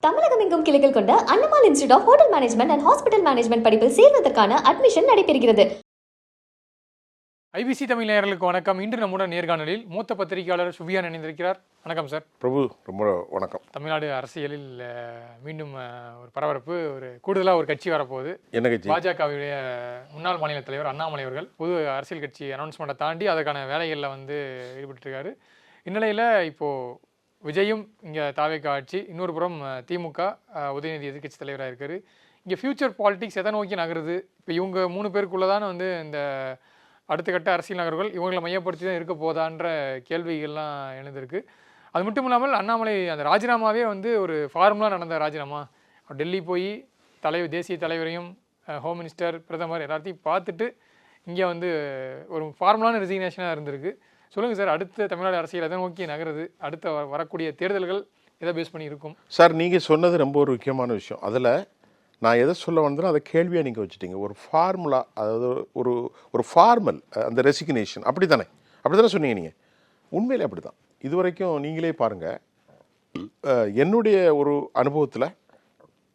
தமிழகம் எங்கும் கிளைகள் கொண்ட Annamal institute of hotel management and hospital management படிப்பில் சேர்வதற்கான அட்மிஷன் நடைபெறுகிறது. ஐபிசி தமிழ் நேயர்களுக்கு வணக்கம். இன்று நம்முடன் நேர்காணலில் மூத்த பத்திரிகையாளர் சுபியான் இணைந்திருக்கிறார். வணக்கம் சார். பிரபு, ரொம்ப வணக்கம். தமிழ்நாடு அரசியலில் மீண்டும் ஒரு பரபரப்பு, ஒரு கூடுதலாக ஒரு கட்சி வரப்போகுது. என்ன கட்சி? பாஜகவுடைய முன்னாள் மாநில தலைவர் அண்ணாமலை அவர்கள் புது அரசியல் கட்சி அனௌன்ஸ்மெண்ட்டை தாண்டி அதுக்கான வேலைகளில் ஈடுபட்டிருக்காரு. இந்நிலையில் இப்போது விஜயும் இங்கே தாவேக ஆட்சி, இன்னொரு புறம் திமுக உதயநிதி எதிர்கட்சி தலைவராக இருக்காரு. இங்கே ஃபியூச்சர் பாலிடிக்ஸ் எதை நோக்கி நகருது? இப்போ இவங்க 3 பேருக்குள்ளே தான் இந்த அடுத்த கட்ட அரசியல் நகர்கள் இவங்களை மையப்படுத்தி தான் இருக்க போதான்ற கேள்விகள்லாம் எழுந்திருக்கு. அது மட்டும் இல்லாமல் அண்ணாமலை அந்த ராஜினாமாவே ஒரு ஃபார்முலா நடந்த ராஜினாமா. டெல்லி போய் தேசிய தலைவரையும் ஹோம் மினிஸ்டர் பிரதமர் எல்லாத்தையும் பார்த்துட்டு இங்கே ஒரு ஃபார்முலான ரெசிக்னேஷனாக இருந்திருக்கு. சொல்லுங்கள் சார், அடுத்த தமிழ்நாடு அரசியல் எதை நோக்கி நகருது? அடுத்த வரக்கூடிய தேர்தல்கள் எதை பேஸ் பண்ணி இருக்கும்? சார், நீங்கள் சொன்னது ரொம்ப ஒரு முக்கியமான விஷயம். அதில் நான் எதை சொல்ல வந்தேன்னா அதை கேள்வியாக நீங்கள் வச்சுட்டீங்க. ஒரு ஃபார்முலா, அதாவது ஒரு ஃபார்மல், அந்த ரெசிக்னேஷன் அப்படி தானே சொன்னீங்க நீங்கள். உண்மையிலே அப்படி தான். இது வரைக்கும் நீங்களே பாருங்கள், என்னுடைய ஒரு அனுபவத்தில்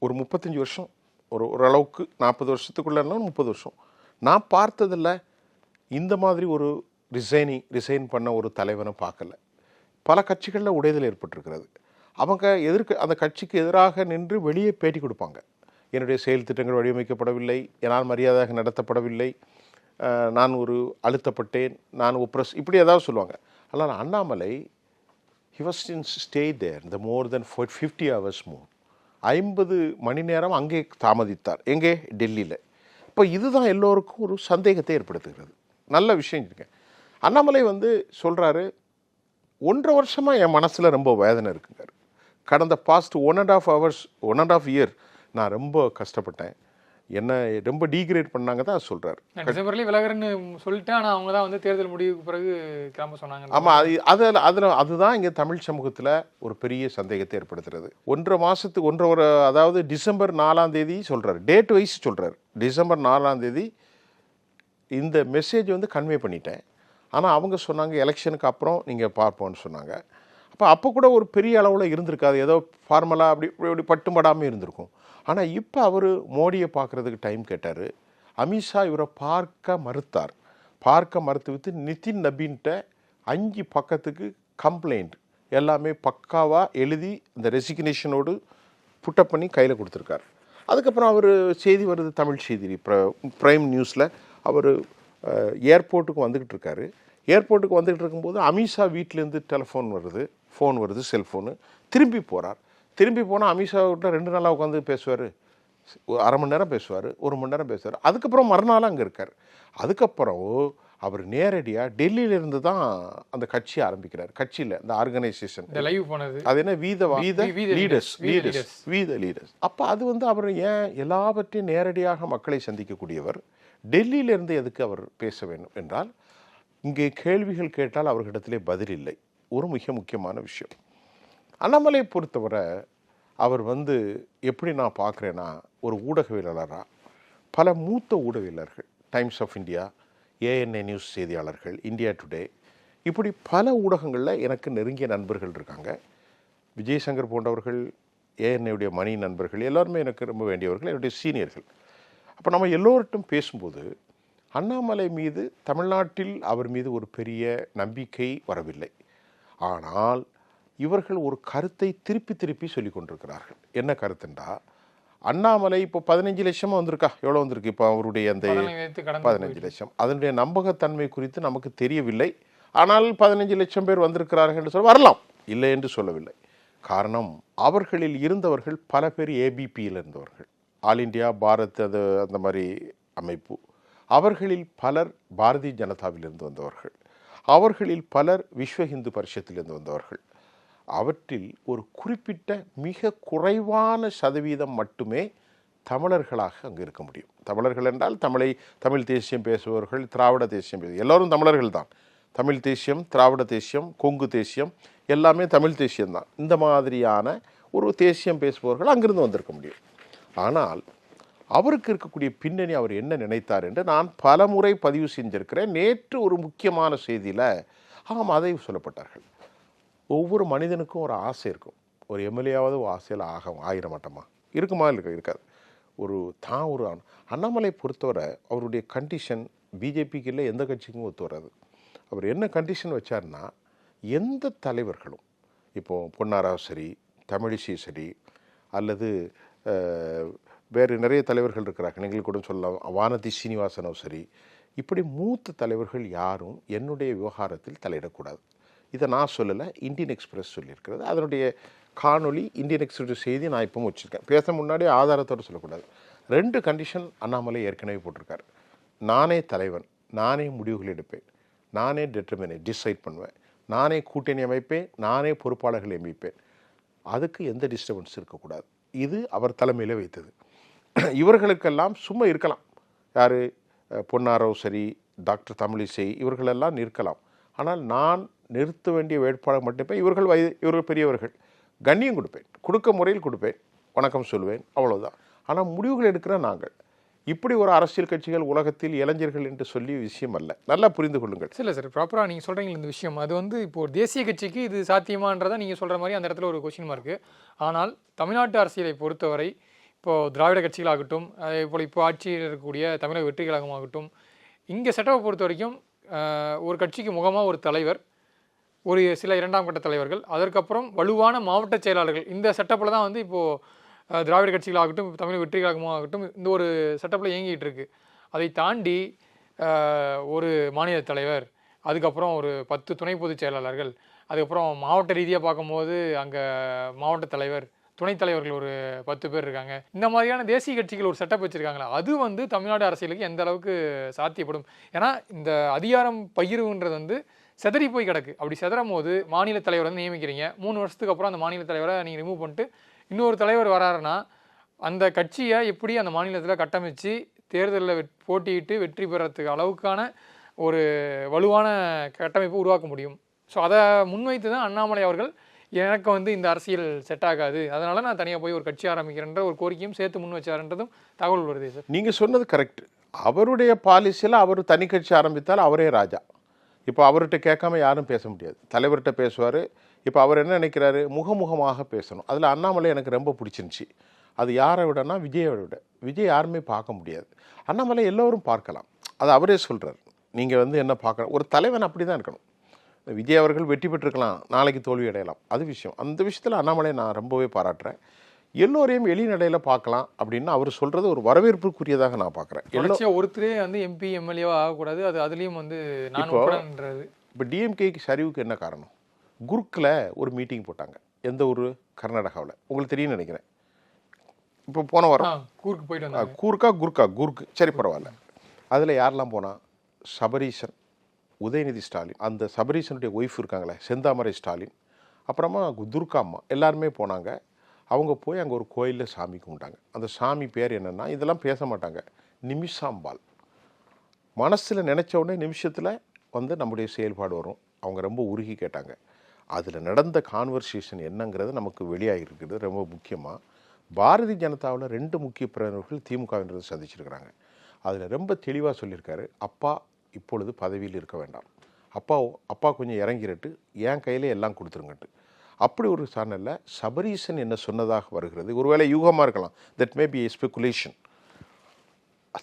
ஒரு 35 வருஷம், ஓரளவுக்கு 40 வருஷத்துக்குள்ளே 30 வருஷம் நான் பார்த்ததில்ல இந்த மாதிரி ஒரு ரிசைன் பண்ண ஒரு தலைவனை பார்க்கல. பல கட்சிகளில் உடைதல் ஏற்பட்டிருக்கிறது. அவங்க அந்த கட்சிக்கு எதிராக நின்று வெளியே பேட்டி கொடுப்பாங்க. என்னுடைய செயல் திட்டங்கள் வடிவமைக்கப்படவில்லை, என்னால் மரியாதையாக நடத்தப்படவில்லை, நான் அழுத்தப்பட்டேன், நான் இப்படி ஏதாவது சொல்லுவாங்க. அதனால் Annamalai he was in stay there the more than 50 hours more. 50 மணி நேரம் அங்கே தாமதித்தார். எங்கே? டெல்லியில். இப்போ இதுதான் எல்லோருக்கும் ஒரு சந்தேகத்தை ஏற்படுத்துகிறது. நல்ல விஷயம் இருக்கு. அண்ணாமலை சொல்கிறாரு, 1.5 வருஷமாக என் மனசில் ரொம்ப வேதனை இருக்குங்க. கடந்த பாஸ்ட் 1.5 இயர் நான் ரொம்ப கஷ்டப்பட்டேன், என்ன ரொம்ப டீக்ரேட் பண்ணாங்க தான் சொல்கிறார். டிசம்பர்லேயே விலகிறன்னு சொல்லிட்டேன், ஆனால் அவங்க தான் தேர்தல் முடிவுக்கு பிறகு கிளம்ப சொன்னாங்க. ஆமாம், அதுதான் இங்கே தமிழ் சமூகத்தில் ஒரு பெரிய சந்தேகத்தை ஏற்படுத்துறது. 1.5 மாதத்துக்கு அதாவது டிசம்பர் 4ஆம் தேதி சொல்கிறார், டேட் வைஸ் சொல்கிறார். டிசம்பர் 4ஆம் தேதி இந்த மெசேஜ் கன்வே பண்ணிட்டேன். ஆனால் அவங்க சொன்னாங்க எலெக்ஷனுக்கு அப்புறம் நீங்கள் பார்ப்போன்னு சொன்னாங்க. அப்போ கூட ஒரு பெரிய அளவில் இருந்திருக்காது, ஏதோ ஃபார்மலாக அப்படி பட்டும்படாமல் இருந்திருக்கும். ஆனால் இப்போ அவர் மோடியை பார்க்குறதுக்கு டைம் கேட்டார். அமித்ஷா இவரை பார்க்க மறுத்துவிட்டு நிதின் நபீன்கிட்ட 5 பக்கத்துக்கு கம்ப்ளைண்ட் எல்லாமே பக்காவாக எழுதி இந்த ரெசிக்னேஷனோடு புட்டப் பண்ணி கையில் கொடுத்துருக்கார். அதுக்கப்புறம் அவர் செய்தி வருது, தமிழ் செய்தி ப்ரைம் நியூஸில் அவர் ஏர்போர்ட்டுக்கு வந்துக்கிட்டு இருக்காரு. ஏர்போர்ட்டுக்கு வந்துக்கிட்டு இருக்கும்போது அமித்ஷா வீட்டிலேருந்து ஃபோன் வருது, செல்ஃபோனு. திரும்பி போனால் அமித்ஷா கிட்ட 2 நாளாக உட்காந்து பேசுவார், 1/2 மணி நேரம் பேசுவார், 1 மணி நேரம் பேசுவார். அதுக்கப்புறம் மறுநாள் அங்கே இருக்கார். அதுக்கப்புறம் அவர் நேரடியாக டெல்லியிலேருந்து தான் அந்த கட்சி ஆரம்பிக்கிறார். கட்சியில் இந்த ஆர்கனைசேஷன் அது என்ன லீடர்ஸ். அப்போ அது அவர் ஏன் எல்லாவற்றையும் நேரடியாக மக்களை சந்திக்கக்கூடியவர், டெல்லியிலேருந்து எதுக்கு அவர் பேச வேண்டும் என்றால், இங்கே கேள்விகள் கேட்டால் அவர்களிடத்திலே பதில் இல்லை. ஒரு மிக முக்கியமான விஷயம். அண்ணாமலை பொறுத்தவரை அவர் எப்படி நான் பார்க்குறேன்னா, ஒரு ஊடகவியலாளராக பல மூத்த ஊடகவியலாளர்கள், Times of India, ANI news செய்தியாளர்கள், இந்தியா டுடே, இப்படி பல ஊடகங்களில் எனக்கு நெருங்கிய நண்பர்கள் இருக்காங்க. விஜயசங்கர் போன்றவர்கள், ஏஎன்ஏவுடைய மணி நண்பர்கள், எல்லாருமே எனக்கு ரொம்ப வேண்டியவர்கள், என்னுடைய சீனியர்கள். அப்போ நம்ம எல்லோர்ட்டும் பேசும்போது அண்ணாமலை மீது, தமிழ்நாட்டில் அவர் மீது ஒரு பெரிய நம்பிக்கை வரவில்லை. ஆனால் இவர்கள் ஒரு கருத்தை திருப்பி சொல்லி கொண்டிருக்கிறார்கள். என்ன கருத்துண்டா, அண்ணாமலை இப்போ 15 லட்சமாக வந்திருக்கா, எவ்வளோ வந்திருக்கு இப்போ அவருடைய அந்த 15 லட்சம், அதனுடைய நம்பகத்தன்மை குறித்து நமக்கு தெரியவில்லை. ஆனால் 15 லட்சம் பேர் வந்திருக்கிறார்கள் என்று சொல்ல வரலாம், இல்லை என்று சொல்லவில்லை. காரணம், அவர்களில் இருந்தவர்கள் பல பேர் ஏபிபியில் இருந்தவர்கள், ஆல் இண்டியா பாரத், அந்த மாதிரி அமைப்பு. அவர்களில் பலர் பாரதிய ஜனதாவிலிருந்து வந்தவர்கள், அவர்களில் பலர் விஸ்வ இந்து பரிஷத்திலிருந்து வந்தவர்கள். அவற்றில் ஒரு குறிப்பிட்ட மிக குறைவான சதவீதம் மட்டுமே தமிழர்களாக அங்கே இருக்க முடியும். தமிழர்கள் என்றால் தமிழ் தேசியம் பேசுபவர்கள், திராவிட தேசியம் எல்லோரும் தமிழர்கள் தான். தமிழ் தேசியம், திராவிட தேசியம், கொங்கு தேசியம் எல்லாமே தமிழ் தேசியம்தான். இந்த மாதிரியான ஒரு தேசியம் பேசுபவர்கள் அங்கிருந்து வந்திருக்க முடியும். ஆனால் அவருக்கு இருக்கக்கூடிய பின்னணி, அவர் என்ன நினைத்தார் என்று நான் பல முறை பதிவு செஞ்சிருக்கிறேன். நேற்று ஒரு முக்கியமான செய்தியில் அதை சொல்லப்பட்டார்கள். ஒவ்வொரு மனிதனுக்கும் ஒரு ஆசை இருக்கும். ஒரு எம்எல்ஏவாவது ஆசையில் ஆயிர மாட்டோமா? இருக்குமா? இருக்காது. ஒரு அண்ணாமலை பொறுத்தவரை அவருடைய கண்டிஷன் பிஜேபிக்கு இல்லை, எந்த கட்சிக்கும் ஒத்து வராது. அவர் என்ன கண்டிஷன் வச்சார்னா, எந்த தலைவர்களும் இப்போது பொன்னாராவ் சரி, தமிழிசை சரி, அல்லது வேறு நிறைய தலைவர்கள் இருக்கிறாங்க, நீங்கள் கூட சொல்லலாம், வானதி சீனிவாசனோ சரி, இப்படி மூத்த தலைவர்கள் யாரும் என்னுடைய விவகாரத்தில் தலையிடக்கூடாது. இதை நான் சொல்லலை, இந்தியன் எக்ஸ்பிரஸ் சொல்லியிருக்கிறது. அதனுடைய காணொலி இந்தியன் எக்ஸ்பிரஸ் செய்தி நான் இப்போ வச்சுருக்கேன். பேச முன்னாடியே ஆதாரத்தோடு சொல்லக்கூடாது. 2 கண்டிஷன் அண்ணாமலை ஏற்கனவே போட்டிருக்காரு. நானே தலைவன், நானே முடிவுகள் எடுப்பேன், நானே டிசைட் பண்ணுவேன், நானே கூட்டணி அமைப்பேன், நானே பொறுப்பாளர்களை அமைப்பேன், அதுக்கு எந்த டிஸ்டர்பன்ஸ் இருக்கக்கூடாது. இது அவர் தலைமையில் வைத்தது. இவர்களுக்கெல்லாம் சும்மா இருக்கலாம். யார்? பொன்னாராவ் சரி, டாக்டர் தமிழிசை, இவர்களெல்லாம் நிற்கலாம். ஆனால் நான் நிறுத்த வேண்டிய வேட்பாளர் மட்டுமே. இவர்கள் பெரியவர்கள், கண்ணியம் கொடுப்பேன், கொடுக்க முறையில் கொடுப்பேன், வணக்கம் சொல்லுவேன், அவ்வளோதான். ஆனால் முடிவுகள் எடுக்கிற நாங்கள். இப்படி ஒரு அரசியல் கட்சிகள் உலகத்தில் இளைஞர்கள் என்று சொல்லி விஷயம் அல்ல. நல்லா புரிந்து கொள்ளுங்கள். இல்லை சார், ப்ராப்பராக நீங்கள் சொல்கிறீங்க இந்த விஷயம். அது வந்து இப்போ ஒரு தேசிய கட்சிக்கு இது சாத்தியமான்றதை நீங்கள் சொல்கிற மாதிரி அந்த இடத்துல ஒரு கொஸ்டின் மார்க்கு. ஆனால் தமிழ்நாட்டு அரசியலை பொறுத்தவரை இப்போது திராவிட கட்சிகளாகட்டும், அதே போல் இப்போ ஆட்சியில் இருக்கக்கூடிய தமிழக வெற்றி கழகமாகட்டும், இங்கே செட்டப்பை பொறுத்த வரைக்கும் ஒரு கட்சிக்கு முகமாக ஒரு தலைவர், ஒரு சில 2ஆம் கட்ட தலைவர்கள், அதற்கப்புறம் வலுவான மாவட்ட செயலாளர்கள். இந்த செட்டப்பில் தான் வந்து இப்போது திராவிட கட்சிகளாகட்டும், தமிழக வெற்றி கழகமாகட்டும், இந்த ஒரு செட்டப்பில் இயங்கிட்டு இருக்கு. அதை தாண்டி ஒரு மாநில தலைவர், அதுக்கப்புறம் ஒரு 10 துணை பொதுச் செயலாளர்கள், அதுக்கப்புறம் மாவட்ட ரீதியாக பார்க்கும்போது அங்கே மாவட்ட தலைவர், துணைத் தலைவர்கள் ஒரு 10 பேர் இருக்காங்க. இந்த மாதிரியான தேசிய கட்சிகள் ஒரு செட்டப் வச்சுருக்காங்களா, அது வந்து தமிழ்நாடு அரசியலுக்கு எந்த அளவுக்கு சாத்தியப்படும்? ஏன்னா இந்த அதிகாரம் பகிர்வுன்றது வந்து செதறி போய் கிடக்கு. அப்படி செதறும் போது மாநில தலைவர் வந்து நியமிக்கிறீங்க, 3 வருஷத்துக்கு அப்புறம் அந்த மாநில தலைவரை நீங்கள் ரிமூவ் பண்ணிட்டு இன்னொரு தலைவர் வராருன்னா, அந்த கட்சியை எப்படி அந்த மாநிலத்தில் கட்டமைச்சு தேர்தலில் போட்டியிட்டு வெற்றி பெறத்துக்கு அளவுக்கான ஒரு வலுவான கட்டமைப்பு உருவாக்க முடியும்? ஸோ அதை முன்வைத்து தான் அண்ணாமலை அவர்கள் எனக்கு வந்து இந்த அரசியல் செட் ஆகாது, அதனால் நான் தனியாக போய் ஒரு கட்சி ஆரம்பிக்கிறேன்ற ஒரு கோரிக்கையும் சேர்த்து முன் வச்சாருன்றதும் தகவல் வருது சார். நீங்கள் சொன்னது கரெக்ட். அவருடைய பாலிசியில் அவர் தனி கட்சி ஆரம்பித்தால் அவரே ராஜா. இப்போ அவர்கிட்ட கேட்காம யாரும் பேச முடியாது. தலைவர்கிட்ட பேசுவார். இப்போ அவர் என்ன நினைக்கிறாரு? முகமுகமாக பேசணும். அதில் அண்ணாமலை எனக்கு ரொம்ப பிடிச்சிருந்துச்சி. அது யாரை விடனா விஜயை விட. விஜய் யாருமே பார்க்க முடியாது, அண்ணாமலை எல்லோரும் பார்க்கலாம். அது அவரே சொல்கிறார். நீங்கள் வந்து என்ன பார்க்கணும், ஒரு தலைவன் அப்படி தான் இருக்கணும். விஜய் அவர்கள் வெற்றி பெற்றிருக்கலாம், நாளைக்கு தோல்வி அடையலாம், அது விஷயம். அந்த விஷயத்தில் அண்ணாமலை நான் ரொம்பவே பாராட்டுறேன். எல்லோரையும் எளிநடையில் பார்க்கலாம் அப்படின்னு அவர் சொல்கிறது ஒரு வரவேற்புக்குரியதாக நான் பார்க்குறேன். ஒருத்தரே வந்து எம்பி எம்எல்ஏவா ஆகக்கூடாது, அது அதுலேயும் வந்து நான். இப்போ டிஎம்கேக்கு சரிவுக்கு என்ன காரணம்? குர்க்கில் ஒரு மீட்டிங் போட்டாங்க. எந்த ஊர்? கர்நாடகாவில். உங்களுக்கு தெரியும்னு நினைக்கிறேன். இப்போ போன வாரம் கூர்க்கு போயிட்டு வந்தாங்க. குர்க்கு சரி, பரவாயில்ல. அதில் யாரெல்லாம் போனால்? சபரீசன், உதயநிதி ஸ்டாலின், அந்த சபரீசனுடைய ஒய்ஃப் இருக்காங்களே செந்தாமரை ஸ்டாலின், அப்புறமா துர்கா அம்மா, எல்லாருமே போனாங்க. அவங்க போய் அங்கே ஒரு கோயிலில் சாமி கும்பிட்டாங்க. அந்த சாமி பேர் என்னென்னா, இதெல்லாம் பேச மாட்டாங்க, நிமிஷாம்பாள். மனசில் நினச்ச உடனே நிமிஷத்தில் வந்து நம்முடைய செயல்பாடு வரும். அவங்க ரொம்ப உருகி கேட்டாங்க. அதில் நடந்த கான்வர்சேஷன் என்னங்கிறது நமக்கு வெளியாகிருக்குது. ரொம்ப முக்கியமாக பாரதிய ஜனதாவில் 2 முக்கிய பிரமுகர்கள் திமுகவினரை சந்திச்சிருக்கிறாங்க. அதில் ரொம்ப தெளிவாக சொல்லியிருக்காரு, அப்பா இப்பொழுது பதவியில் இருக்க வேண்டாம், அப்பா கொஞ்சம் இறங்கிட்டு என் கையிலே எல்லாம் கொடுத்துருங்கட்டு. அப்படி ஒரு சேனலில் சபரீசன் என்ன சொன்னதாக வருகிறது. ஒருவேளை யூகமாக இருக்கலாம், that may B A speculation.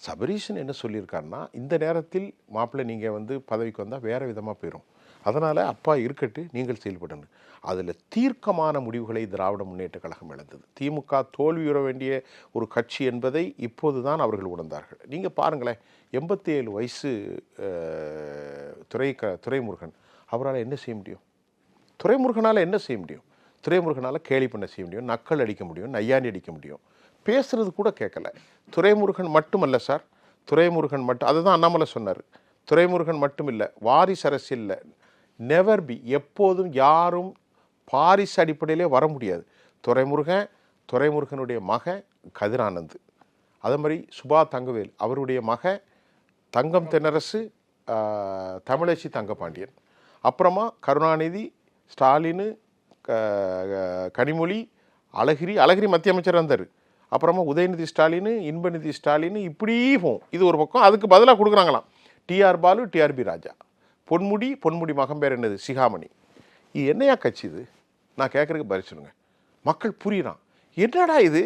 Sabareesan என்ன சொல்லியிருக்காருன்னா, இந்த நேரத்தில் மாப்பிள்ளை நீங்கள் வந்து பதவிக்கு வந்தால் வேறு விதமாக போயிடும், அதனால் அப்பா இருக்கட்டு, நீங்கள் செயல்படுங்க. அதில் தீர்க்கமான முடிவுகளை திராவிட முன்னேற்ற கழகம் இழந்தது. திமுக தோல்வியுற வேண்டிய ஒரு கட்சி என்பதை இப்போது தான் அவர்கள் உணர்ந்தார்கள். நீங்கள் பாருங்களேன், 87 வயசு துரைமுருகன், அவரால் என்ன செய்ய முடியும்? துரைமுருகனால் என்ன செய்ய முடியும்? துரைமுருகனால் கேலி பண்ண செய்ய முடியும், நக்கல் அடிக்க முடியும், நையாண்டி அடிக்க முடியும், பேசுறது கூட கேட்கல. துரைமுருகன் மட்டுமல்ல சார், துரைமுருகன் மட்டும், அதுதான் அண்ணாமலை சொன்னார். துரைமுருகன் மட்டும் இல்லை, வாரிசு அரசியலில் நெவர் பி, எப்போதும் யாரும் பாரிசு அடிப்படையிலே வர முடியாது. துரைமுருகனுடைய மகன் கதிரானந்த், அதே மாதிரி சுபா தங்கவேல், அவருடைய மகன் தங்கம் தென்னரசு, தமிழச்சி தங்கபாண்டியன், அப்புறமா கருணாநிதி, ஸ்டாலின், கனிமொழி, அழகிரி மத்திய அமைச்சர் இருந்தார், அப்புறமா உதயநிதி ஸ்டாலின், இன்பநிதி ஸ்டாலின், இப்படி போகும். இது ஒரு பக்கம். அதுக்கு பதிலாக கொடுக்குறாங்களாம் டிஆர் பாலு, டிஆர்பி ராஜா, பொன்முடி மகன் பேர் என்னது, சிகாமணி. இது என்னையா கட்சி இது? நான் கேட்குறதுக்கு பதில் சொல்லுங்க. மக்கள் புரியுறான். என்னடா இது,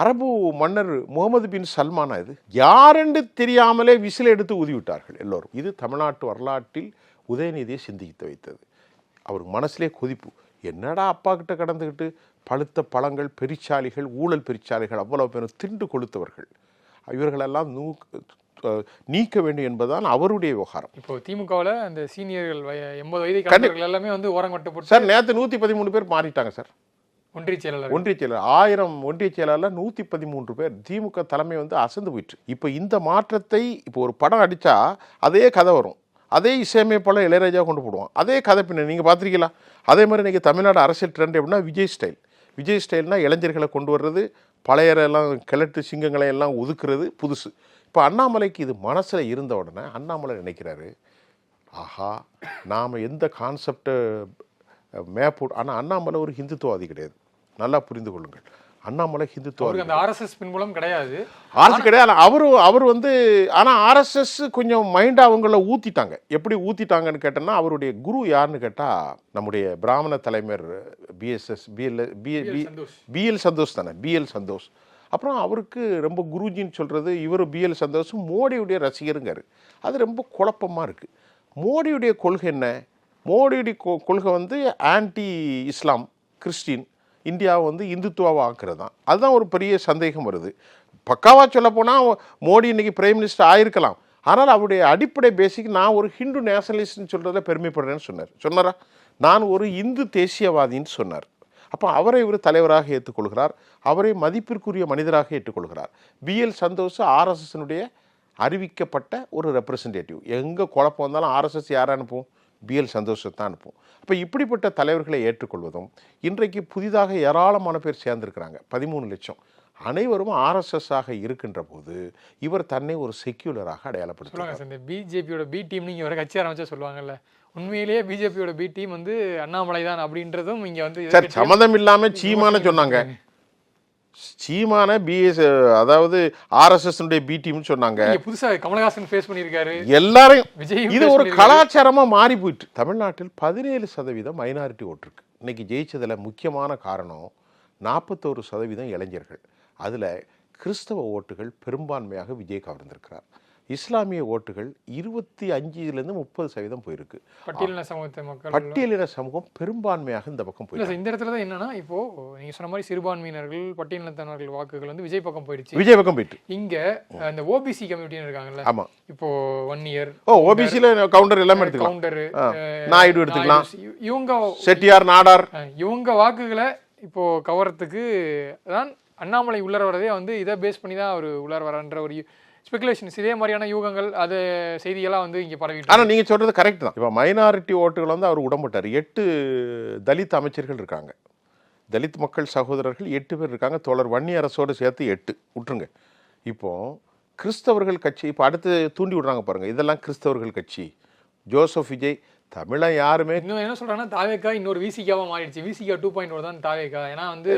அரபு மன்னர் முகமது பின் சல்மானா இது, யாரென்று தெரியாமலே விசில் எடுத்து ஊதிவிட்டார்கள் எல்லோரும். இது தமிழ்நாட்டு வரலாற்றில் உதயநிதியை சிந்தித்து வைத்தது. அவருக்கு மனசுலே கொதிப்பு, என்னடா அப்பா கிட்ட கடந்துக்கிட்டு பழுத்த பழங்கள், பெரிச்சாலிகள், ஊழல் பெரிச்சாலிகள் அவ்வளவு பேரும் திண்டு கொளுத்தவர்கள், இவர்களெல்லாம் நீக்க வேண்டும் என்பதுதான் அவருடைய விவகாரம். இப்போ திமுகவில் அந்த சீனியர்கள் 80 வயதை கடந்தவர்கள் எல்லாமே வந்து ஓரங்கட்டு போட்டு சார் நேற்று 113 பேர் மாறிட்டாங்க சார். ஒன்றிய செயலாளர் 1000 ஒன்றிய செயலாளர் 113 பேர். திமுக தலைமை வந்து அசந்து போயிட்டு. இப்போ இந்த மாற்றத்தை, இப்போ ஒரு படம் அடித்தா அதே கதை வரும், அதே இசையமைப்பாளர் இளையராஜா கொண்டு போடுவான், அதே கதை பின்ன நீங்கள் பார்த்துருக்கீங்களா? அதே மாதிரி இன்றைக்கி தமிழ்நாடு அரசியல் ட்ரெண்ட் எப்படின்னா விஜய் ஸ்டைல். விஜய் ஸ்டைல்னால் இளைஞர்களை கொண்டு வர்றது, பழையரெல்லாம் கிழட்டு சிங்கங்களை எல்லாம் ஒதுக்குறது புதுசு. இப்போ அண்ணாமலைக்கு இது மனசில் இருந்த உடனே அண்ணாமலை நினைக்கிறாரு, ஆஹா நாம் எந்த கான்செப்டை மேப், ஆனால் அண்ணாமலை ஒரு ஹிந்துத்துவாதி கிடையாது, நல்லா புரிந்து கொள்ளுங்கள். அண்ணாமலை ஹிந்துத்துவாதி, அந்த ஆர்எஸ்எஸ் பின்புலம் கிடையாது, ஆர்எஸ் கிடையாது. அவர் வந்து, ஆனால் ஆர்எஸ்எஸ் கொஞ்சம் மைண்டை அவங்கள ஊற்றிட்டாங்க. எப்படி ஊற்றிட்டாங்கன்னு கேட்டோன்னா, அவருடைய குரு யாருன்னு கேட்டால் நம்முடைய பிராமண தலைவர் பிஎல் சந்தோஷ் தானே, பிஎல் சந்தோஷ். அப்புறம் அவருக்கு ரொம்ப குருஜின்னு சொல்கிறது இவர் பிஎல் சந்தோஷ் மோடியுடைய ரசிகருங்காரு. அது ரொம்ப குழப்பமாக இருக்குது. மோடியுடைய கொள்கை என்ன? மோடியுடைய கொள்கை வந்து ஆன்டி இஸ்லாம், கிறிஸ்டின், இந்தியாவை வந்து இந்துத்துவாவை ஆக்குறது தான். அதுதான் ஒரு பெரிய சந்தேகம் வருது. பக்காவாக சொல்ல போனால் மோடி இன்னைக்கு பிரைம் மினிஸ்டர் ஆயிருக்கலாம், ஆனால் அவருடைய அடிப்படை பேசிக், நான் ஒரு ஹிந்து நேஷனலிஸ்ட்னு சொல்கிறத பெருமைப்படுறேன்னு சொன்னாரா? நான் ஒரு இந்து தேசியவாதின்னு சொன்னார். அப்போ அவரை இவர் தலைவராக ஏற்றுக்கொள்கிறார், அவரை மதிப்பிற்குரிய மனிதராக ஏற்றுக்கொள்கிறார். பிஎல் சந்தோஷ் ஆர்எஸ்எஸ்னுடைய அறிவிக்கப்பட்ட ஒரு ரெப்ரசன்டேட்டிவ். எங்கே குழப்பம் வந்தாலும் ஆர்எஸ்எஸ் யாரை அனுப்பும்? பிஎல் சந்தோஷத்தை தான் அனுப்பும். அப்போ இப்படிப்பட்ட தலைவர்களை ஏற்றுக்கொள்வதும், இன்றைக்கு புதிதாக ஏராளமான பேர் சேர்ந்திருக்கிறாங்க, 13 லட்சம், அனைவரும் ஆர்எஸ்எஸ் ஆக இருக்கின்ற போது இவர் தன்னை ஒரு செக்யூலராக அடையாளப்படுத்துவாங்க. இந்த பிஜேபியோட பி டீம் நீங்கள் வர கட்சி ஆரம்பிச்சா சொல்லுவாங்கல்ல, உண்மையிலேயே பிஜேபியோட பி டீம் வந்து அண்ணாமலை தான் அப்படின்றதும் இங்கே வந்து சார் சம்மந்தம் இல்லாமல் சீமான சொன்னாங்க. சீமான பிஎஸ், அதாவது ஆர்எஸ்எஸ் பி டீம்னு சொன்னாங்க. புதுசாக கமலஹாசன் ஃபேஸ் பண்ணியிருக்காரு எல்லாரையும். விஜய் இது ஒரு கலாச்சாரமாக மாறி போயிட்டு. தமிழ்நாட்டில் 17% மைனாரிட்டி ஓட்டு இருக்கு. இன்னைக்கு ஜெயிச்சதில் முக்கியமான காரணம் 41% இளைஞர்கள். அதில் கிறிஸ்தவ ஓட்டுகள் பெரும்பான்மையாக விஜய் கவர்ந்திருக்கிறார். இஸ்லாமிய ஓட்டுகள் 25% 30% போயிருக்கு. பட்டியலின சமூகத்தை மக்கள், பட்டியலின சமூகம் பெரும்பான்மையாக இந்த பக்கம் போயிருக்கு. இந்த இடத்துல தான் என்னன்னா, இப்போ நீங்க சொன்ன மாதிரி சிறுபான்மையினர்கள், பட்டியலினத்தவர்கள் வாக்குகள் வந்து விஜய் பக்கம் போயிடுச்சு. விஜய் பக்கம் போயிட்டு இங்க அந்த ஓபிசி கம்யூனிட்டின்னு இருக்காங்கல்ல. ஆமா. இப்போ 1 இயர் ஓபிசில கவுண்டர் எல்லாமே எடுத்துக்கலாம். கவுண்டர், நாயுடு எடுத்துக்கலாம். இவங்க செட்டியார், நாடார், இவங்க வாக்குகளை இப்போ கவரத்துக்கு தான் அண்ணாமலை உள்ளர வரதே வந்து இதை பேஸ் பண்ணி தான் அவர் உள்ளர வரன்ற ஒரு ஸ்பெகுலேஷன்ஸ், இதே மாதிரியான யூகங்கள், அது செய்தியெல்லாம் வந்து இங்கே பரவிட்டு. ஆனால் நீங்கள் சொல்கிறது கரெக்ட் தான். இப்போ மைனாரிட்டி ஓட்டுகள் வந்து அவர் உடம்பட்டார். 8 தலித் அமைச்சர்கள் இருக்காங்க, தலித் மக்கள் சகோதரர்கள் 8 பேர் இருக்காங்க. தோழர் வன்னி அரசோடு சேர்த்து 8 விட்டுருங்க. இப்போது கிறிஸ்தவர்கள் கட்சி இப்போ அடுத்து தூண்டி விடுறாங்க பாருங்கள், இதெல்லாம் கிறிஸ்தவர்கள் கட்சி. ஜோசப் விஜய் தமிழன் யாருமே இன்னும் என்ன சொல்றாங்கன்னா, தாவேக்கா இன்னொரு விசிகாவா மாறிடுச்சு. விசிகா 2.0 தான் தாவேக்கா. ஏன்னா வந்து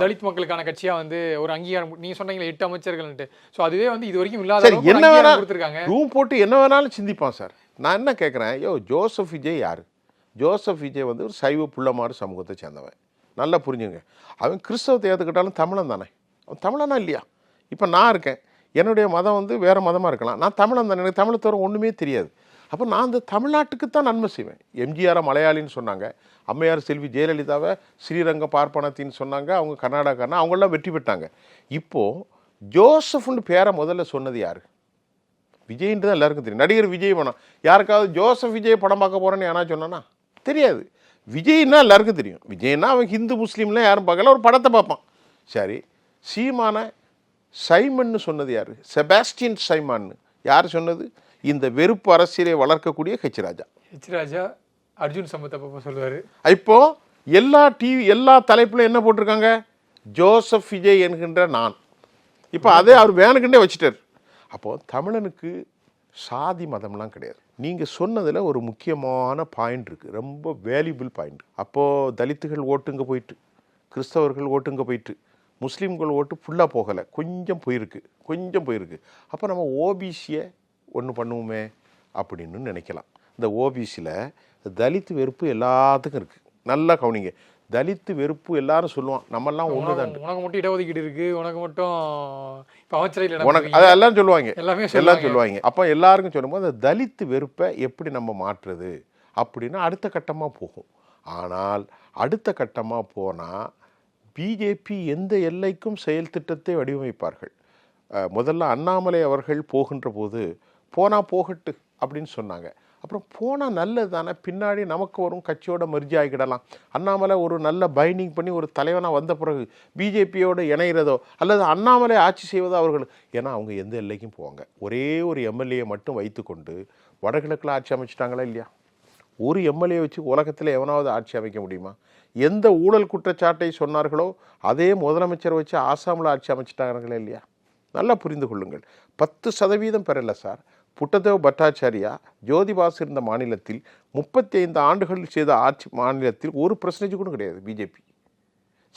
தலித் மக்களுக்கான கட்சியா வந்து ஒரு அங்கீகாரம், நீங்க சொன்னீங்களா 8 அமைச்சர்கள்ட்டு, ஸோ அதுவே வந்து இது வரைக்கும் இல்லாத என்ன வேணாலும் கொடுத்துருக்காங்க. ரூம் போட்டு என்ன வேணாலும் சிந்திப்பான் சார். நான் என்ன கேட்குறேன், ஜோசப் விஜய் யாரு? ஜோசப் விஜய் வந்து ஒரு சைவ புள்ளமாறு சமூகத்தை சேர்ந்தவன், நல்லா புரிஞ்சுங்க. அவன் கிறிஸ்தவத்தை ஏற்றுக்கிட்டாலும் தமிழன் தானே, அவன் தமிழனா இல்லையா? இப்போ நான் இருக்கேன், என்னுடைய மதம் வந்து வேறு மதமாக இருக்கலாம், நான் தமிழன் தானே, எனக்கு தமிழை தவிர ஒன்றுமே தெரியாது. அப்போ நான் அந்த தமிழ்நாட்டுக்கு தான் நன்மை செய்வேன். எம்ஜிஆரை மலையாளின்னு சொன்னாங்க, அம்மையார் செல்வி ஜெயலலிதாவை ஸ்ரீரங்க பார்ப்பனத்தின்னு சொன்னாங்க, அவங்க கர்நாடகாரனா, அவங்களாம் வெற்றி பெற்றாங்க. இப்போது ஜோசப்னு பேரை முதல்ல சொன்னது யார்? விஜய்ன்றது தான் எல்லாருக்கும் தெரியும். நடிகர் விஜய் வேணாம், யாருக்காவது ஜோசப் விஜய் படம் பார்க்க போகிறேன்னு யாரா சொன்னானா? தெரியாது. விஜய்னா எல்லாருக்கும் தெரியும். விஜய்னா அவன் ஹிந்து முஸ்லீம்லாம் யாரும் பார்க்கல, ஒரு படத்தை பார்ப்பான். சரி, சீமான சைமன்னு சொன்னது யார்? செபாஸ்டியன் சைமான்னு யார் சொன்னது? இந்த வெறுப்பு அரசியலை வளர்க்கக்கூடிய ஹெச்ராஜா. அர்ஜுன் சம்பத் அப்போ சொல்லுவார். இப்போ எல்லா தலைப்புலையும் என்ன போட்டிருக்காங்க? ஜோசப் விஜய் என்கின்ற நான். இப்போ அதே அவர் வேணுக்குண்டே வச்சுட்டார். அப்போது தமிழனுக்கு சாதி மதம்லாம் கிடையாது. நீங்கள் சொன்னதில் ஒரு முக்கியமான பாயிண்ட் இருக்குது, ரொம்ப வேல்யூபிள் பாயிண்ட். அப்போது தலித்துகள் ஓட்டுங்க போயிட்டு, கிறிஸ்தவர்கள் ஓட்டுங்க போயிட்டு, முஸ்லீம்கள் ஓட்டு ஃபுல்லாக போகலை, கொஞ்சம் போயிருக்கு. அப்போ நம்ம ஓபிசியை ஒன்று பண்ணுவோமே அப்படின்னு நினைக்கலாம். இந்த ஓபிசியில் தலித் வெறுப்பு எல்லாத்துக்கும் இருக்குது. நல்லா கவனிங்க. தலித்து வெறுப்பு எல்லாரும் சொல்லுவான், நம்மெல்லாம் ஒண்ணுதான். உனக்கு மட்டும் இடஒதுக்கீடு இருக்கு, உனக்கு மட்டும் இப்போ அமைச்சரையில் உனக்கு அதெல்லாம் சொல்லுவாங்க, எல்லாமே எல்லாம் சொல்லுவாங்க. அப்போ எல்லாருக்கும் சொல்லும்போது அந்த தலித்து வெறுப்பை எப்படி நம்ம மாற்றுறது அப்படின்னா அடுத்த கட்டமாக போகும். ஆனால் அடுத்த கட்டமாக போனால் பிஜேபி எந்த எல்லைக்கும் செயல் திட்டத்தை வடிவமைப்பார்கள். முதல்ல அண்ணாமலை அவர்கள் போகின்ற போது போனால் போகட்டு அப்படின்னு சொன்னாங்க. அப்புறம் போனால் நல்லது தானே, பின்னாடி நமக்கு வரும் கட்சியோட மெர்ஜி ஆகிக்கிடலாம். அண்ணாமலை ஒரு நல்ல பைண்டிங் பண்ணி ஒரு தலைவனாக வந்த பிறகு பிஜேபியோட இணைகிறதோ அல்லது அண்ணாமலை ஆட்சி செய்வதோ அவர்கள், ஏன்னா அவங்க எந்த எல்லைக்கும் போவாங்க. ஒரே ஒரு எம்எல்ஏ மட்டும் வைத்துக்கொண்டு வடகிழக்கில் ஆட்சி அமைச்சிட்டாங்களா இல்லையா? ஒரு எம்எல்ஏ வச்சு உலகத்தில் எவனாவது ஆட்சி அமைக்க முடியுமா? எந்த ஊழல் குற்றச்சாட்டை சொன்னார்களோ அதே முதலமைச்சர் வச்சு ஆசாமில் ஆட்சி அமைச்சிட்டாங்களே இல்லையா? நல்லா புரிந்து கொள்ளுங்கள். 10% பெறல சார். புட்டதேவ் பட்டாச்சாரியா ஜோதிபாசு இருந்த மாநிலத்தில் 35 ஆண்டுகளில் செய்த ஆட்சி மாநிலத்தில் 1% கூட கிடையாது பிஜேபி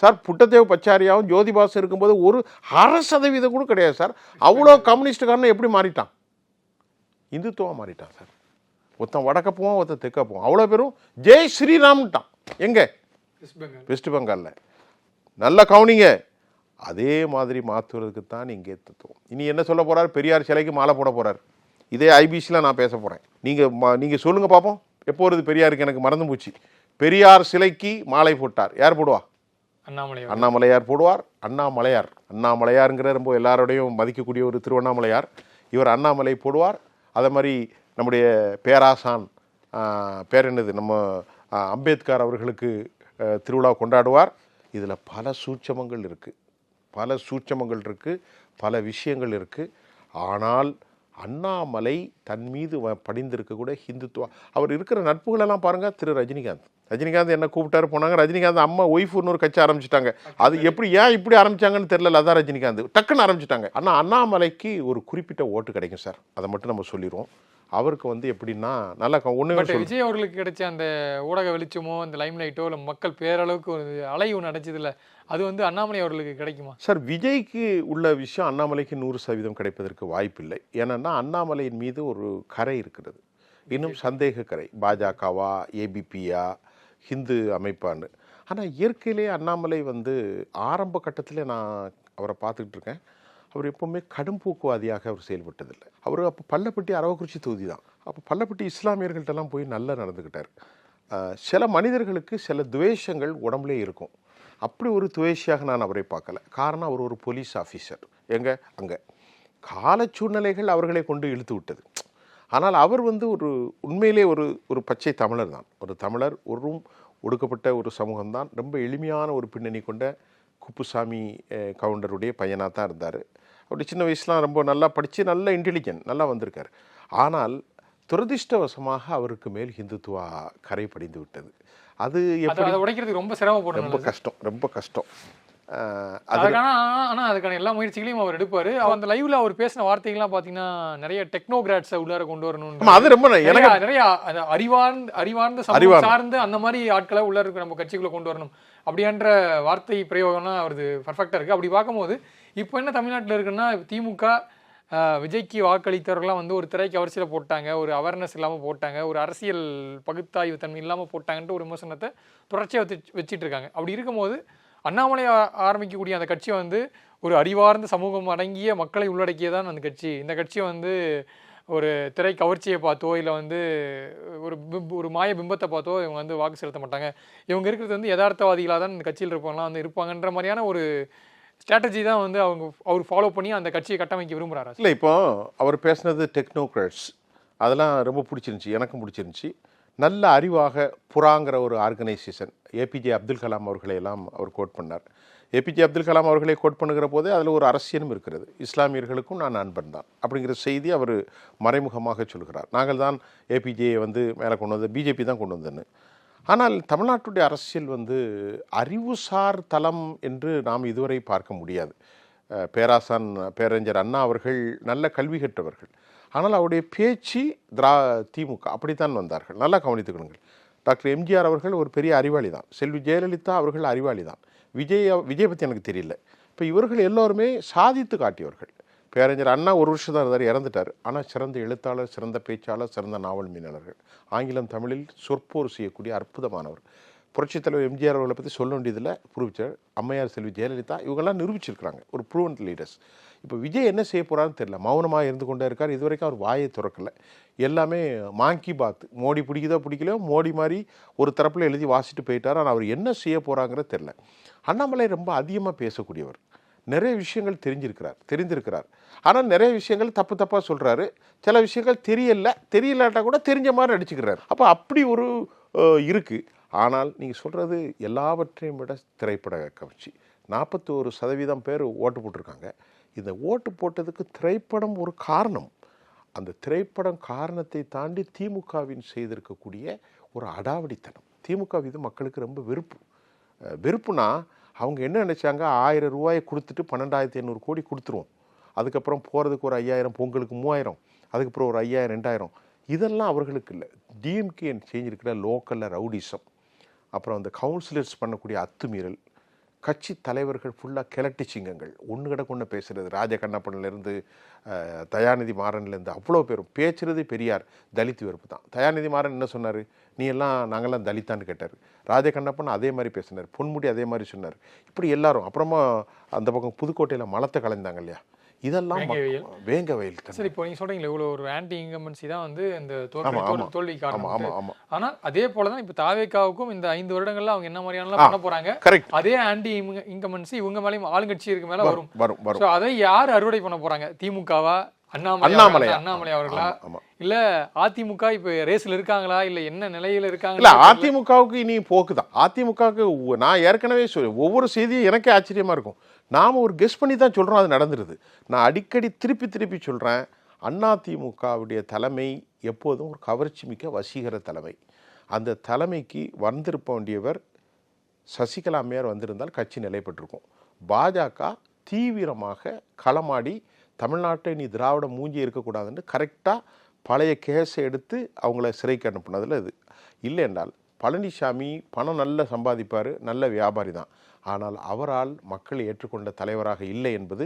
சார். புட்டதேவ் பச்சாரியாவும் ஜோதிபாசு இருக்கும்போது 0.5% கூட கிடையாது சார். அவ்வளோ கம்யூனிஸ்டுக்காரன் எப்படி மாறிட்டான்? இந்துத்துவம் மாறிட்டான் சார். ஒருத்தன் வடக்க போவான், ஒருத்தன் தெற்க போவான். அவ்வளோ பேரும் ஜெய் ஸ்ரீராம்ட்டான். எங்கே? வெஸ்ட் பெங்காலில். நல்ல கவுனிங்க. அதே மாதிரி மாற்றுவதற்கு தான் இங்கே தத்துவம். இனி என்ன சொல்ல போகிறார்? பெரியார் சிலைக்கு மாலை போட போகிறார். இதே ஐபிசியில் நான் பேச போகிறேன். நீங்கள் சொல்லுங்கள் பார்ப்போம். எப்போ வருது பெரியாருக்கு? எனக்கு மறந்து போச்சு. பெரியார் சிலைக்கு மாலை போட்டார். யார் போடுவா? அண்ணாமலையார் போடுவார். அண்ணாமலையாருங்கிற ரொம்ப எல்லாரோடையும் மதிக்கக்கூடிய ஒரு திருவண்ணாமலையார். இவர் அண்ணாமலை போடுவார். அதே மாதிரி நம்முடைய பேராசான் பேர் என்னது, நம்ம அம்பேத்கர் அவர்களுக்கு திருவிழா கொண்டாடுவார். இதில் பல சூட்சமங்கள் இருக்குது, பல விஷயங்கள் இருக்குது. ஆனால் அண்ணாமலை தன் மீது படிந்திருக்க கூட ஹிந்துத்துவா. அவர் இருக்கிற நட்புகளெல்லாம் பாருங்கள். திரு ரஜினிகாந்த் என்ன கூப்பிட்டாரு, போனாங்க. ரஜினிகாந்த் அம்மா ஒய்ஃப்னு ஒரு கட்சி ஆரம்பிச்சிட்டாங்க. அது எப்படி ஏன் இப்படி ஆரம்பிச்சாங்கன்னு தெரியல. அதான் ரஜினிகாந்த் டக்குன்னு ஆரம்பிச்சிட்டாங்க. ஆனால் அண்ணாமலைக்கு ஒரு குறிப்பிட்ட ஓட்டு கிடைக்கும் சார். அதை மட்டும் நம்ம சொல்லிடுவோம். அவருக்கு எப்படின்னா நல்லா ஒன்று விஜய் அவர்களுக்கு கிடைச்ச அந்த ஊடக வெளிச்சமோ அந்த லைம் லைட்டோ இல்லை மக்கள் பேரளவுக்கு ஒரு அலை ஒன்று அடைச்சதில்ல, அது அண்ணாமலை அவர்களுக்கு கிடைக்குமா சார்? விஜய்க்கு உள்ள விஷயம் அண்ணாமலைக்கு 100% கிடைப்பதற்கு வாய்ப்பில்லை. ஏன்னா அண்ணாமலையின் மீது ஒரு கரை இருக்கிறது, இன்னும் சந்தேக கரை. பாஜகவா, ஏபிபியா, ஹிந்து அமைப்பான்னு. ஆனால் இயற்கையிலே அண்ணாமலை ஆரம்ப கட்டத்தில் நான் அவரை பார்த்துக்கிட்டு இருக்கேன். அவர் எப்போவுமே கடும்போக்குவாதியாக அவர் செயல்பட்டதில்லை. அவர் அப்போ பள்ளப்பட்டி அரவக்குறிச்சி தொகுதி தான். அப்போ பள்ளப்பட்டி இஸ்லாமியர்கள்ட்டெல்லாம் போய் நல்லா நடந்துக்கிட்டார். சில மனிதர்களுக்கு சில துவேஷங்கள் உடம்புலே இருக்கும். அப்படி ஒரு துவேஷியாக நான் அவரை பார்க்கல. காரணம், அவர் ஒரு போலீஸ் ஆஃபீஸர். அங்கே கால சூழ்நிலைகள் அவர்களை கொண்டு இழுத்து விட்டது. ஆனால் அவர் ஒரு உண்மையிலே ஒரு பச்சை தமிழர் தான். ஒரு தமிழர், ஒரு ஒடுக்கப்பட்ட ஒரு சமூகம்தான். ரொம்ப எளிமையான ஒரு பின்னணி கொண்ட குப்புசாமி கவுண்டருடைய பையனாக தான் இருந்தார். அப்படி சின்ன வயசுலாம் ரொம்ப நல்லா படித்து நல்ல இன்டெலிஜென்ட், நல்லா வந்திருக்கார். ஆனால் துரதிர்ஷ்டவசமாக அவருக்கு மேல் ஹிந்துத்துவா கரை படிந்து விட்டது. அது எப்படி உடைக்கிறது ரொம்ப சிரமப்படும், ரொம்ப கஷ்டம். ஆனால் அதுக்கான எல்லா முயற்சிகளையும் அவர் எடுப்பார். அந்த லைவ்ல அவர் பேசின வார்த்தைகள்லாம் பார்த்தீங்கன்னா நிறைய டெக்னோகிராட்ஸை உள்ளார கொண்டு வரணும். அது ரொம்ப நிறைய அறிவார்ந்த சமூகம் சார்ந்து அந்த மாதிரி ஆட்களை உள்ள இருக்க நம்ம கட்சிக்குள்ள கொண்டு வரணும் அப்படின்ற வார்த்தை பிரயோகம்லாம் அவரது பர்ஃபெக்டாக இருக்குது. அப்படி பார்க்கும்போது இப்போ என்ன தமிழ்நாட்டில் இருக்குன்னா, திமுக விஜய்க்கு வாக்களித்தவர்கள்லாம் ஒரு திரைக்கு அவரிசையில் போட்டாங்க, ஒரு அவேர்னஸ் இல்லாமல் போட்டாங்க, ஒரு அரசியல் பகுத்தாய்வு தன்மை இல்லாமல் போட்டாங்கன்ட்டு ஒரு விமர்சனத்தை தொடர்ச்சியாக வச்சுட்டு இருக்காங்க. அப்படி இருக்கும்போது அண்ணாமலை ஆரம்பிக்கக்கூடிய அந்த கட்சி ஒரு அறிவார்ந்த சமூகம் அடங்கிய மக்களை உள்ளடக்கியதான் அந்த கட்சி. இந்த கட்சியை ஒரு திரை கவர்ச்சியை பார்த்தோ இல்லை ஒரு மாய பிம்பத்தை பார்த்தோ இவங்க வாக்கு செலுத்த மாட்டாங்க. இவங்க இருக்கிறது யதார்த்தவாதிகளாக தான் இந்த கட்சியில் இருப்பவங்களாம் இருப்பாங்கன்ற மாதிரியான ஒரு ஸ்ட்ராட்டஜி தான் அவர் ஃபாலோ பண்ணி அந்த கட்சியை கட்டமைக்க விரும்புகிறாரு. இல்லை, இப்போ அவர் பேசுனது டெக்னோக்ராட்ஸ் அதெல்லாம் ரொம்ப பிடிச்சிருந்துச்சி, எனக்கும் பிடிச்சிருந்துச்சி. நல்ல அறிவாக புறாங்கிற ஒரு ஆர்கனைசேஷன், ஏபிஜே அப்துல் கலாம் அவர்களையெல்லாம் அவர் கோட் பண்ணார். ஏபிஜே அப்துல் கலாம் அவர்களை கோட் பண்ணுகிற போதே அதில் ஒரு அரசியலும் இருக்கிறது. இஸ்லாமியர்களுக்கும் நான் நண்பன் தான் அப்படிங்கிற செய்தி அவர் மறைமுகமாக சொல்கிறார். நாங்கள் தான் ஏபிஜேயை மேலே கொண்டு வந்து பிஜேபி தான் கொண்டு வந்தேன்னு. ஆனால் தமிழ்நாட்டுடைய அரசியல் அறிவுசார் தளம் என்று நாம் இதுவரை பார்க்க முடியாது. பேரறிஞர் அண்ணா அவர்கள் நல்ல கல்வி கற்றவர்கள். ஆனால் அவருடைய பேச்சு திமுக அப்படித்தான் வந்தார்கள். நல்லா கவனித்துக்கணுங்கள். டாக்டர் எம்ஜிஆர் அவர்கள் ஒரு பெரிய அறிவாளி தான். செல்வி ஜெயலலிதா அவர்கள் அறிவாளி தான். விஜய் பற்றி எனக்கு தெரியல. இப்போ இவர்கள் எல்லோருமே சாதித்து காட்டியவர்கள். பேரறிஞர் அண்ணா ஒரு வருஷம் தான் இருந்தார், இறந்துட்டார். ஆனால் சிறந்த எழுத்தாளர், சிறந்த பேச்சாளர், சிறந்த நாவல் மீனவர்கள். ஆங்கிலம் தமிழில் சொற்போர் செய்யக்கூடிய அற்புதமானவர். புரட்சித் தலைவர் எம்ஜிஆர் அவர்களை பற்றி சொல்ல வேண்டியதில் ப்ரூவிச்சார். அம்மையார் செல்வி ஜெயலலிதா இவங்கெல்லாம் நிரூபிச்சிருக்கிறாங்க, ஒரு ப்ரூவன்ட் லீடர்ஸ். இப்போ விஜய் என்ன செய்ய போகிறான்னு தெரியல, மௌனமாக இருந்து கொண்டே இருக்கார். இது வரைக்கும் அவர் வாயை திறக்கலை. எல்லாமே மாங்கி பாத், மோடி பிடிக்குதோ பிடிக்கலையோ மோடி மாதிரி ஒரு தரப்பில் எழுதி வாசிட்டு போயிட்டார். ஆனால் அவர் என்ன செய்ய போகிறாங்கிறது தெரில. அண்ணாமலை ரொம்ப அதிகமாக பேசக்கூடியவர், நிறைய விஷயங்கள் தெரிந்திருக்கிறார். ஆனால் நிறைய விஷயங்கள் தப்பாக சொல்கிறாரு. சில விஷயங்கள் தெரியலாட்டா கூட தெரிஞ்ச மாதிரி நடிச்சுக்கிறார். அப்போ அப்படி ஒரு இருக்குது. ஆனால் நீங்கள் சொல்கிறது எல்லாவற்றையும் விட திரைப்பட கவர்ச்சி. 41% பேர் ஓட்டு போட்டிருக்காங்க. இந்த ஓட்டு போட்டதுக்கு திரைப்படம் ஒரு காரணம். அந்த திரைப்படம் காரணத்தை தாண்டி திமுகவின் செய்திருக்கக்கூடிய ஒரு அடாவடித்தனம். திமுக இது மக்களுக்கு ரொம்ப வெறுப்புனா அவங்க என்ன நினச்சாங்க, 1000 ரூபாயை கொடுத்துட்டு 12,500 கோடி கொடுத்துருவோம், அதுக்கப்புறம் போகிறதுக்கு ஒரு 5000, பொங்கலுக்கு 3000, அதுக்கப்புறம் ஒரு 5000 2000. இதெல்லாம் அவர்களுக்கு இல்லை. டிஎம்கே செஞ்சிருக்கிற லோக்கலில் ரவுடிசம், அப்புறம் அந்த கவுன்சிலர்ஸ் பண்ணக்கூடிய அத்துமீறல், கட்சி தலைவர்கள் ஃபுல்லாக கிளட்டி சிங்கங்கள், ஒன்று கிடக்கு ஒன்று பேசுகிறது. ராஜகண்ணப்பன்லேருந்து தயாநிதி மாறன்லேருந்து அவ்வளோ பேரும் பேசுகிறது பெரியார் தலித் வெறுப்பு தான். தயாநிதி மாறன் என்ன சொன்னார், நீ எல்லாம் நாங்கள்லாம் தலித்தான்னு கேட்டார். ராஜகண்ணப்பன் அதே மாதிரி பேசினார். பொன்முடி அதே மாதிரி சொன்னார். இப்படி எல்லாரும். அப்புறமா அந்த பக்கம் புதுக்கோட்டையில் மலத்தை கலைந்தாங்க இல்லையா, இதெல்லாம் வேங்க வயல். சரி, இப்போ நீங்கள் சொல்கிறீங்களே இவ்வளோ ஒரு ஆன்டி இன்கம்பன்சி தான் வந்து இந்த தோல்வி காரணம். ஆனால் அதே போல தான் இப்போ தாவேக்காவுக்கும் இந்த 5 வருடங்கள்ல அவங்க என்ன மாதிரியானலாம் பண்ண போகிறாங்க. கரெக்ட். அதே ஆன்டி இன்கம்பன்சி இவங்க மேலேயும் ஆளுங்கட்சி இருக்கு மேலே வரும். வரும். அதை யார் அறுவடை பண்ண போகிறாங்க? திமுகவா, அண்ணாமலை அவர்களா, இல்ல அதிமுக இப்ப ரேஸ்ல இருக்காங்களா, இல்ல என்ன நிலையில இருக்காங்க? இல்ல, அதிமுகவுக்கு இனி போக்குதான். அதிமுகவுக்கு நான் ஏற்கனவே ஒவ்வொரு செய்தியும் எனக்கே ஆச்சரியமா இருக்கும். நாம ஒரு கெஸ் பண்ணி தான் சொல்றோம், அது நடந்துருது. நான் அடிக்கடி திருப்பி சொல்றேன், அதிமுகவுடைய தலைமை எப்போதும் ஒரு கவர்ச்சி மிக்க வசீகர தலைமை. அந்த தலைமைக்கு வந்திருப்ப வேண்டியவர் சசிகலா அம்மையார் வந்திருந்தால் கட்சி நிலைப்பட்டிருக்கும். பாஜக தீவிரமாக களமாடி தமிழ்நாட்டை நீ திராவிட மூஞ்சி இருக்கக்கூடாதுன்னு கரெக்டாக பழைய கேஸை எடுத்து அவங்கள சிறைக்கு அனுப்புனதில் இது இல்லை என்றால், பழனிசாமி பணம் நல்ல சம்பாதிப்பார், நல்ல வியாபாரி தான். ஆனால் அவரால் மக்கள் ஏற்றுக்கொண்ட தலைவராக இல்லை என்பது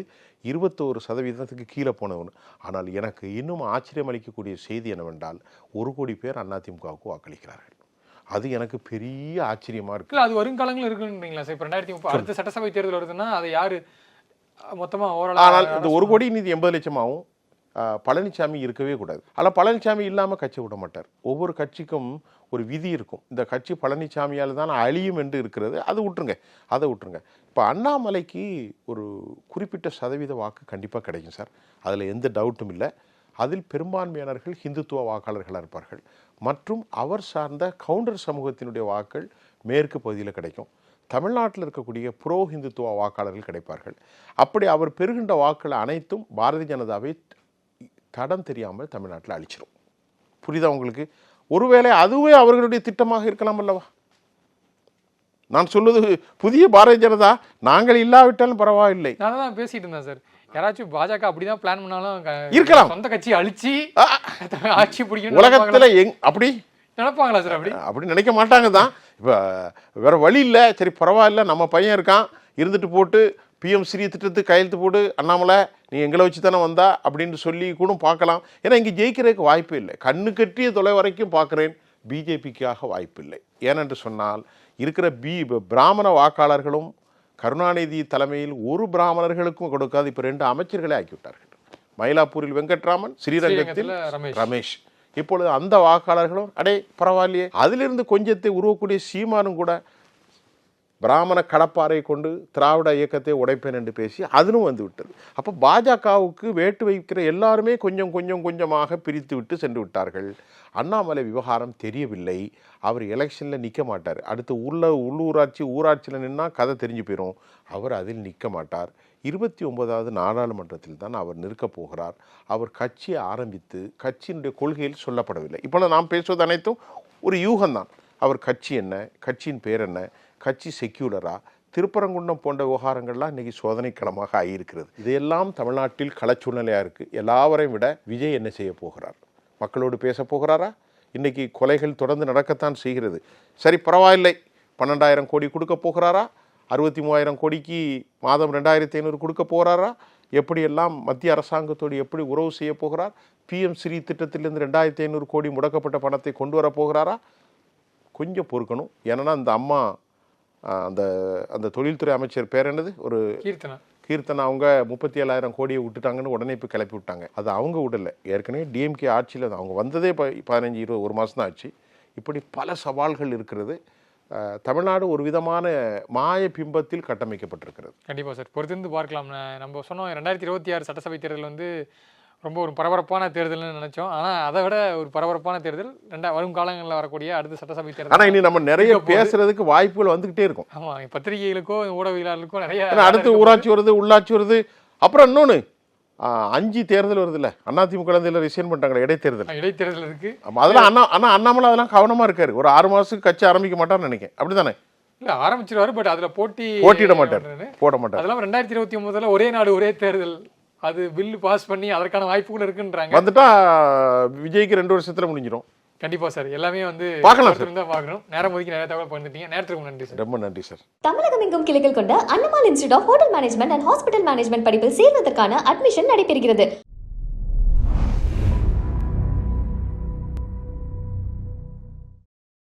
21% கீழே போனவன். ஆனால் எனக்கு இன்னும் ஆச்சரியம் அளிக்கக்கூடிய செய்தி என்னவென்றால், 1 கோடி பேர் அதிமுகவுக்கு வாக்களிக்கிறார்கள். அது எனக்கு பெரிய ஆச்சரியமாக இருக்குது. அது வருங்காலங்களும் இருக்குன்றீங்களா சார்? இப்போ 2030 அடுத்த சட்டசபை தேர்தல் வருதுன்னா அதை யார் மொத்தமாக ஆனால் இந்த 1 கோடி நிதி 80 லட்சம் ஆகும். பழனிசாமி இருக்கவே கூடாது. ஆனால் பழனிசாமி இல்லாமல் கட்சி விட மாட்டார். ஒவ்வொரு கட்சிக்கும் ஒரு விதி இருக்கும். இந்த கட்சி பழனிசாமியால் தான் அழியும் என்று இருக்கிறது. அதை விட்டுருங்க. இப்போ அண்ணாமலைக்கு ஒரு குறிப்பிட்ட சதவீத வாக்கு கண்டிப்பாக கிடைக்கும் சார், அதில் எந்த டவுட்டும் இல்லை. அதில் பெரும்பான்மையானவர்கள் ஹிந்துத்துவ வாக்காளர்களாக இருப்பார்கள். மற்றும் அவர் சார்ந்த கவுண்டர் சமூகத்தினுடைய வாக்கள் மேற்கு பகுதியில் கிடைக்கும். தமிழ்நாட்டில் இருக்கக்கூடிய புரோ ஹிந்துத்துவ வாக்காளர்கள் கிடைப்பார்கள். அப்படி அவர் பெறுகின்ற வாக்கள் அனைத்தும் பாரதிய ஜனதாவை தடம் தெரியாமல் தமிழ்நாட்டில் அழிச்சிடும். புரியுதா உங்களுக்கு? ஒருவேளை அதுவே அவர்களுடைய திட்டமாக இருக்கலாம் அல்லவா? நான் சொல்வது புதிய பாரதிய ஜனதா நாங்கள் இல்லாவிட்டாலும் பரவாயில்லை. நான் தான் பேசிட்டு இருந்தேன் சார், யாராச்சும் பாஜக அப்படிதான் பிளான் பண்ணாலும் இருக்கலாம், சொந்த கட்சி அழிச்சு ஆட்சி பிடிக்கணும் உலகத்துல அப்படி நினைப்பாங்களா சார்? அப்படி நினைக்க மாட்டாங்க தான். இப்போ வேற வழி இல்லை, சரி பரவாயில்ல, நம்ம பையன் இருக்கான், இருந்துட்டு போட்டு பிஎம் ஸ்ரீ திட்டத்துக்கு கையெழுத்து போட்டு, அண்ணாமலை நீ எங்களை வச்சு தானே வந்தா அப்படின்னு சொல்லி கூட பார்க்கலாம். ஏன்னா இங்கே ஜெயிக்கிறதுக்கு வாய்ப்பு இல்லை. கண்ணு கட்டிய தொலை வரைக்கும் பார்க்குறேன், பிஜேபிக்காக வாய்ப்பு இல்லை. ஏனென்று சொன்னால் இருக்கிற பிராமண வாக்காளர்களும் கருணாநிதி தலைமையில் ஒரு பிராமணர்களுக்கும் கொடுக்காது. இப்போ 2 அமைச்சர்களை ஆக்கிவிட்டார்கள். மயிலாப்பூரில் வெங்கட்ராமன், ஸ்ரீரங்கத்தில் ரமேஷ். இப்பொழுது அந்த வாக்காளர்களும் அடே பரவாயில்லையே, அதிலிருந்து கொஞ்சத்தை உருவக்கூடிய சீமானும் கூட பிராமண கடப்பாறை கொண்டு திராவிட இயக்கத்தை உடைப்பேன் என்று பேசி அதிலும் வந்து விட்டது. அப்போ பாஜகவுக்கு வேட்டு வைக்கிற எல்லாருமே கொஞ்சமாக பிரித்து விட்டு சென்று விட்டார்கள். அண்ணாமலை விவகாரம் தெரியவில்லை. அவர் எலெக்ஷனில் நிற்க மாட்டார். அடுத்து ஊராட்சியில் நின்னால் கதை தெரிஞ்சு போயிடும். அவர் அதில் நிற்க மாட்டார். 29வது நாடாளுமன்றத்தில் தான் அவர் நிற்கப் போகிறார். அவர் கட்சியை ஆரம்பித்து கட்சியினுடைய கொள்கையில் சொல்லப்படவில்லை. இப்போ நாம் பேசுவது அனைத்தும் ஒரு யூகம்தான். அவர் கட்சி என்ன, கட்சியின் பேர் என்ன, கட்சி செக்யூலரா, திருப்பரங்குன்றம் போன்ற விவகாரங்கள்லாம் இன்றைக்கி சோதனைக்களமாக ஆகியிருக்கிறது. இதையெல்லாம் தமிழ்நாட்டில் களச்சூழ்நிலையாக இருக்குது. எல்லாவரையும் விட விஜய் என்ன செய்ய போகிறார்? மக்களோடு பேச போகிறாரா? இன்றைக்கி கொலைகள் தொடர்ந்து நடக்கத்தான் செய்கிறது. சரி பரவாயில்லை, 12,000 கோடி கொடுக்க போகிறாரா? 63,000 கோடிக்கு மாதம் 2,500 கொடுக்க போகிறாரா? எப்படியெல்லாம் மத்திய அரசாங்கத்தோடு எப்படி உறவு செய்ய போகிறார்? பிஎம் ஸ்ரீ திட்டத்திலிருந்து 2,500 கோடி முடக்கப்பட்ட பணத்தை கொண்டு வர போகிறாரா? கொஞ்சம் பொறுக்கணும். ஏன்னா அந்த அம்மா அந்த அந்த தொழில்துறை அமைச்சர் பேர் என்னது, ஒரு கீர்த்தனா, அவங்க 37,000 கோடியை விட்டுட்டாங்கன்னு உடனே இப்போ கிளப்பி விட்டாங்க. அது அவங்க விடலை, ஏற்கனவே டிஎம்கே ஆட்சியில் அவங்க வந்ததே 15-20 ஒரு மாதம் தான் ஆச்சு. இப்படி பல சவால்கள் இருக்கிறது. தமிழ்நாடு ஒரு விதமான மாய பிம்பத்தில் கட்டமைக்கப்பட்டிருக்கிறது. கண்டிப்பாக சார், பொறுத்திருந்து பார்க்கலாம். நம்ம சொன்னோம் 2026 சட்டசபை தேர்தல் வந்து ரொம்ப ஒரு பரபரப்பான தேர்தல்னு நினைச்சோம். ஆனால் அதை விட ஒரு பரபரப்பான தேர்தல் வரும் காலங்களில் வரக்கூடிய அடுத்த சட்டசபை தேர்தல். ஆனால் இனி நம்ம நிறைய பேசுறதுக்கு வாய்ப்புகள் வந்துகிட்டே இருக்கும். ஆமாம், பத்திரிகைகளுக்கோ ஊடகவியலாளர்களுக்கோ நிறைய. அடுத்து ஊராட்சி வருது, உள்ளாட்சி வருது, அப்புறம் இன்னொன்று 5 தேர்தல் வருது இல்லை, அதிமுக ரிசைன் பண்ணிட்டாங்க, இடைத்தேர்தல் இருக்கு. அதெல்லாம் அண்ணாமலை அதெல்லாம் கவனமா இருக்காரு. ஒரு 6 மாசத்துக்கு கட்சி ஆரம்பிக்க மாட்டார்னு நினைக்கிறேன். அப்படித்தானே? இல்ல, ஆரம்பிச்சிருவாரு, பட் அதுல போட்டியிட மாட்டார், போட மாட்டார். அதெல்லாம் 2029 ஒரே நாடு ஒரே தேர்தல், அது பில்லு பாஸ் பண்ணி அதற்கான வாய்ப்புகள் இருக்குன்றாங்க. வந்துட்டா விஜய்க்கு 2 வருஷத்துல முடிஞ்சிடும். கண்டிப்பா சார், எல்லாமே வந்து பார்க்கலாம் சார். பார்க்கணும். நேரம் ஒதுக்கி நிறைய தகவல் பண்ணிட்டீங்க. நேரத்துக்கு நன்றி சார். ரொம்ப நன்றி சார். தமிழகம் எங்கும் கிளைகள் கொண்ட Annamal institute of hotel management and hospital management படிப்பில் சேர்வதற்கான அட்மிஷன் நடைபெறுகிறது.